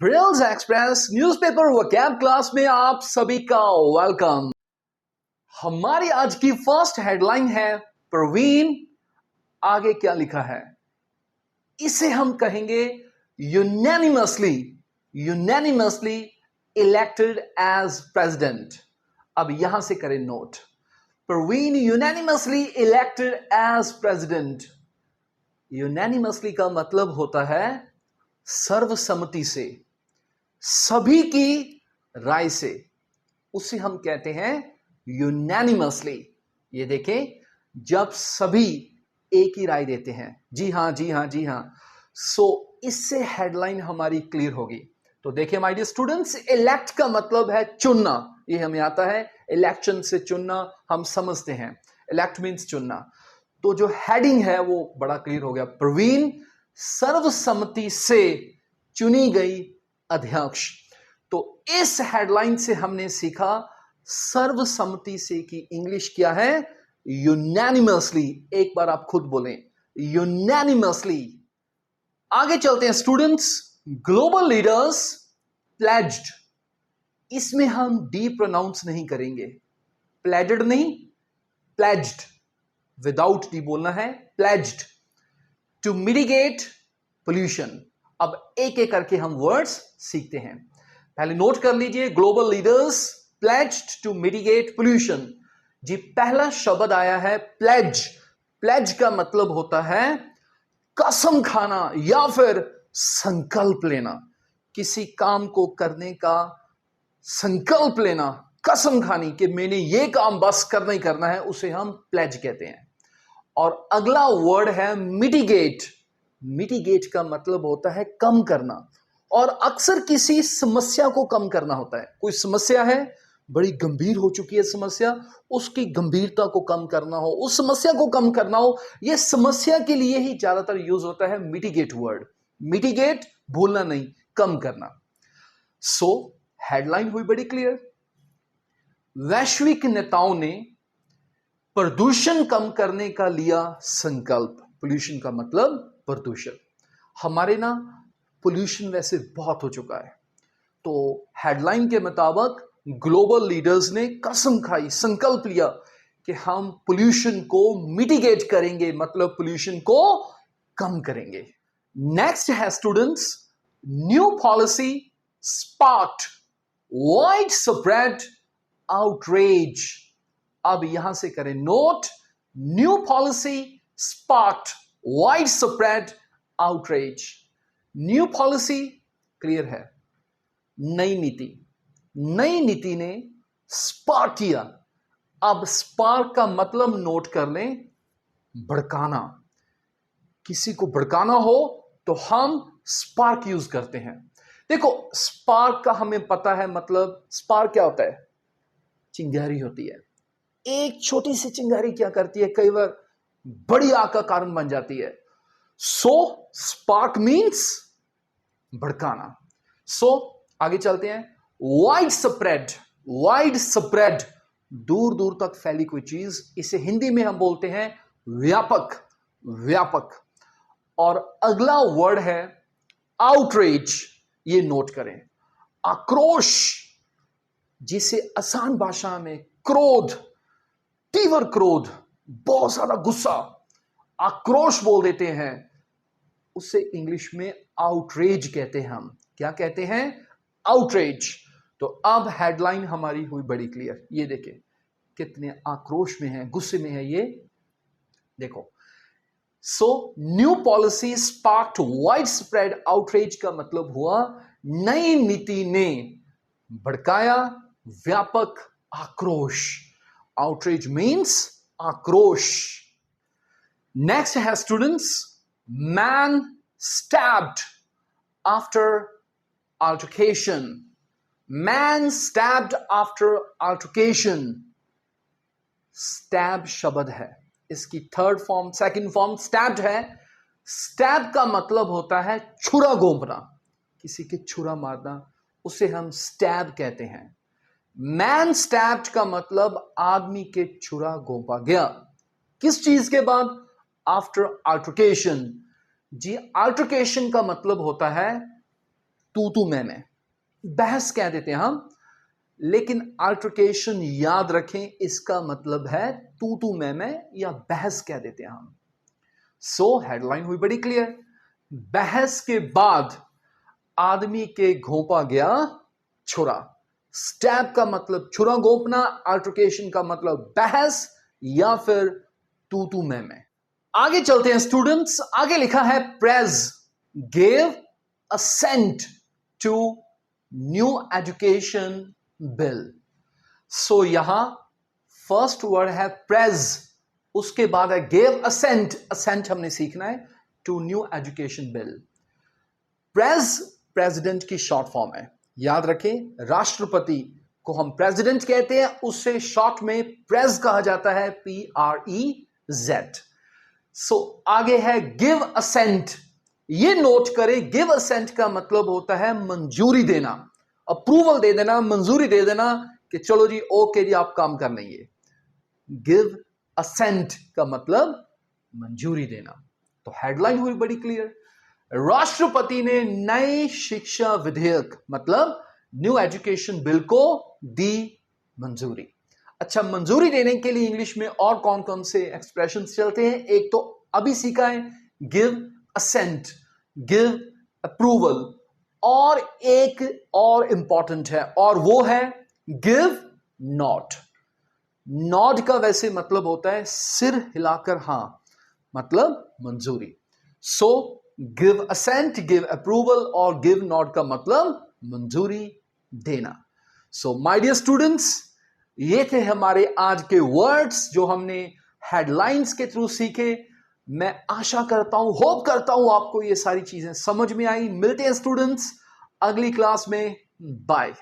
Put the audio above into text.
ब्रिल्स express newspaper vocab class में आप सभी का वेलकम। हमारी आज की फर्स्ट हेडलाइन है प्रवीण आगे क्या लिखा है। इसे हम कहेंगे यूनैनिमसली इलेक्टेड एज प्रेसिडेंट। अब यहां से करें note, Praveen unanimously elected as president. Unanimously का मतलब होता है सर्वसम्मति से, सभी की राय से, उसे हम कहते हैं यूनैनिमसली। ये देखें, जब सभी एक ही राय देते हैं, जी हां जी हां जी हां, सो इससे हेडलाइन हमारी क्लियर होगी। तो देखिए माय डियर स्टूडेंट्स, इलेक्ट का मतलब है चुनना, ये हमें आता है, इलेक्शन से चुनना हम समझते हैं, इलेक्ट मीन्स चुनना। तो जो हेडिंग है वो बड़ा क्लियर हो गया, प्रवीण सर्वसम्मति से चुनी गई अध्यक्ष। तो इस हेडलाइन से हमने सीखा सर्वसम्मति से की इंग्लिश क्या है, यूनैनिमसली। एक बार आप खुद बोलें, यूनैनिमसली। आगे चलते हैं स्टूडेंट्स, ग्लोबल लीडर्स प्लेज्ड। इसमें हम डी प्रोनाउंस नहीं करेंगे, प्लेडेड नहीं, प्लेज्ड, विदाउट डी बोलना है, प्लेज्ड टू मिटिगेट पोल्यूशन। अब एक एक करके हम वर्ड्स सीखते हैं। पहले नोट कर लीजिए, global leaders pledged to mitigate pollution. जी पहला शब्द आया है प्लेज। प्लेज का मतलब होता है कसम खाना या फिर संकल्प लेना, किसी काम को करने का संकल्प लेना, कसम खानी कि मैंने ये काम बस करना ही करना है, उसे हम प्लेज कहते हैं। और अगला वर्ड है मिटिगेट। मिटिगेट का मतलब होता है कम करना, और अक्सर किसी समस्या को कम करना होता है। कोई समस्या है, बड़ी गंभीर हो चुकी है समस्या, उसकी गंभीरता को कम करना हो, उस समस्या को कम करना हो, यह समस्या के लिए ही ज्यादातर यूज होता है मिटिगेट वर्ड। मिटिगेट भूलना नहीं, कम करना। सो हेडलाइन हुई बड़ी क्लियर, वैश्विक नेताओं ने प्रदूषण कम करने का लिया संकल्प। पोल्यूशन का मतलब प्रदूषण। हमारे ना पोल्यूशन वैसे बहुत हो चुका है, तो हेडलाइन के मुताबिक ग्लोबल लीडर्स ने कसम खाई, संकल्प लिया कि हम पोल्यूशन को मिटिगेट करेंगे, मतलब पोल्यूशन को कम करेंगे। नेक्स्ट है students, new policy sparked wide spread outrage. अब यहां से करें note, new policy sparked wide spread outrage. New policy clear है, नई नीति। नई नीति ने स्पार्क किया। अब स्पार्क का मतलब नोट कर लें, भड़काना। किसी को भड़काना हो तो हम स्पार्क यूज करते हैं। देखो स्पार्क का हमें पता है मतलब, स्पार्क क्या होता है, चिंगारी होती है। एक छोटी सी चिंगारी क्या करती है, कई बार बड़ी आग का कारण बन जाती है। सो स्पार्क मीन्स भड़काना। सो आगे चलते हैं, वाइड स्प्रेड। वाइड स्प्रेड, दूर दूर तक फैली कोई चीज, इसे हिंदी में हम बोलते हैं व्यापक। व्यापक। और अगला वर्ड है आउटरेज। ये नोट करें, आक्रोश, जिसे आसान भाषा में क्रोध, तीव्र क्रोध, बहुत ज्यादा गुस्सा, आक्रोश बोल देते हैं, उसे इंग्लिश में आउटरेज कहते हैं। हम क्या कहते हैं, आउटरेज। तो अब हेडलाइन हमारी हुई बड़ी क्लियर। ये देखें कितने आक्रोश में है, गुस्से में है, ये देखो। So new policy sparked wide spread outrage का मतलब हुआ नई नीति ने भड़काया व्यापक आक्रोश। आउटरेज मीन्स आक्रोश। नेक्स्ट है students, man stabbed after altercation. Man stabbed after altercation. Stab शब्द है, इसकी third form, second form stabbed है। स्टैब का मतलब होता है छुरा घोंपना, किसी के छुरा मारना, उसे हम स्टैब कहते हैं। मैन स्टैब्ड का मतलब आदमी के छुरा घोंपा गया। किस चीज के बाद, आफ्टर अल्टरकेशन। जी अल्टरकेशन का मतलब होता है तू मैं बहस कह देते हैं हम, लेकिन अल्टरकेशन याद रखें, इसका मतलब है तू मैं या बहस कह देते हैं हम। सो हेडलाइन हुई बड़ी क्लियर। बहस के बाद आदमी के घोंपा गया छुरा। स्टैब का मतलब छुरा घोंपना, अल्टरकेशन का मतलब बहस या फिर तू मैं। आगे चलते हैं स्टूडेंट्स। आगे लिखा है Prez gave assent to new education bill. So यहां फर्स्ट वर्ड है प्रेज, उसके बाद है गेव असेंट। असेंट हमने सीखना है to new education bill. Prez president की शॉर्ट फॉर्म है, याद रखें। राष्ट्रपति को हम प्रेसिडेंट कहते हैं, उससे शॉर्ट में प्रेज कहा जाता है, PREZ। सो आगे है गिव असेंट। ये नोट करें, गिव असेंट का मतलब होता है मंजूरी देना, अप्रूवल दे देना, मंजूरी दे देना कि चलो जी ओके जी आप काम कर लेंगे। गिव असेंट का मतलब मंजूरी देना। तो हेडलाइन हुई बड़ी क्लियर। राष्ट्रपति ने नए शिक्षा विधेयक मतलब न्यू एजुकेशन बिल को दी मंजूरी। अच्छा, मंजूरी देने के लिए इंग्लिश में और कौन कौन से एक्सप्रेशंस चलते हैं? एक तो अभी सीखा है गिव असेंट, गिव अप्रूवल, और एक और इंपॉर्टेंट है और वो है गिव नॉड। नॉड का वैसे मतलब होता है सिर हिलाकर हां, मतलब मंजूरी। So give assent, give approval और गिव नॉड का मतलब मंजूरी देना। सो माय डियर स्टूडेंट्स, ये थे हमारे आज के वर्ड्स जो हमने हेडलाइंस के थ्रू सीखे। मैं आशा करता हूं, होप करता हूं आपको ये सारी चीजें समझ में आई। मिलते हैं स्टूडेंट्स अगली क्लास में। बाय।